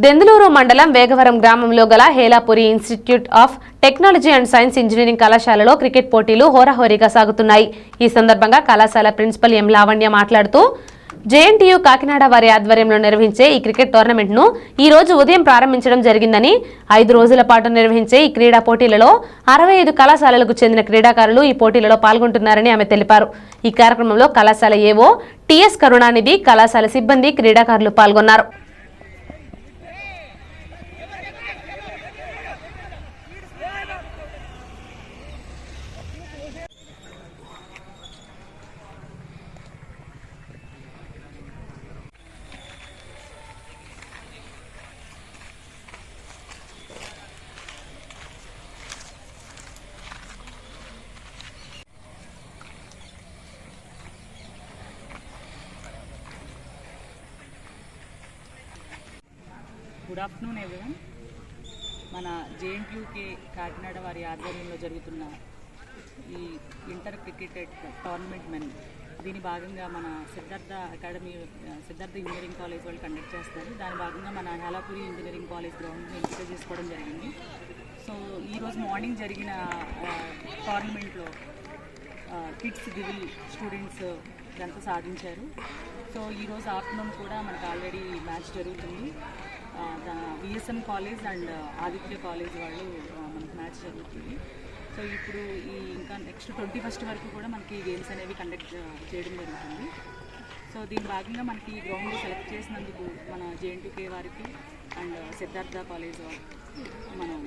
దెందులూరు మండలం వేగవరం గ్రామంలో గల Helapuri institute of technology and science engineering కళాశాలలో క్రికెట్ పోటీలు హోరాహోరీగా సాగుతున్నాయి. ఈ సందర్భంగా కళాశాల ప్రిన్సిపల్ ఎం లావణ్య మాట్లాడుతూ జేఎన్టీయూ కాకినాడ వారి ఆధ్వర్యంలో నిర్వహించే ఈ క్రికెట్ టోర్నమెంట్ ను ఈ రోజు ఉదయం ప్రారంభించడం జరిగిందని, 5 రోజుల పాటు నిర్వహించే ఈ క్రీడా పోటీలలో 65 కళాశాలలకు చెందిన క్రీడాకారులు ఈ పోటీలలో పాల్గొంటున్నారని ఆమె తెలిపారు. ఈ కార్యక్రమంలో కళాశాల ఏవో టిఎస్ కరుణానిధి, కళాశాల సిబ్బంది, క్రీడాకారులు పాల్గొన్నారు. Good afternoon everyone. మన జేఎన్టీయూకే కాకినాడ వారి ఆధ్వర్యంలో జరుగుతున్న ఈ ఇంటర్ క్రికెట్ టోర్నమెంట్ దీని భాగంగా మన సిద్ధార్థ ఇంజనీరింగ్ కాలేజ్ వాళ్ళు కండక్ట్ చేస్తారు. దాని భాగంగా మన హేలాపురి ఇంజనీరింగ్ కాలేజ్ గ్రౌండ్ని ఎంపిక చేసుకోవడం జరిగింది. సో ఈరోజు మార్నింగ్ జరిగిన టోర్నమెంట్లో కిడ్స్ డివిల్ స్టూడెంట్స్ ఎంత సాధించారు. సో ఈరోజు ఆఫ్టర్నూన్ కూడా మనకు ఆల్రెడీ మ్యాచ్ జరుగుతుంది. VSM college and Aditya college వాళ్ళు మనకి మ్యాచ్ జరుగుతుంది. సో ఇప్పుడు ఇంకా నెక్స్ట్ 21st వరకు కూడా మనకి గేమ్స్ అనేవి కండక్ట్ చేయడం జరుగుతుంది. సో దీని భాగంగా మనకి ఈ గ్రౌండ్ సెలెక్ట్ చేసినందుకు మన జేఎన్టీయూకే వారికి అండ్ సిద్ధార్థ కాలేజ్ మనం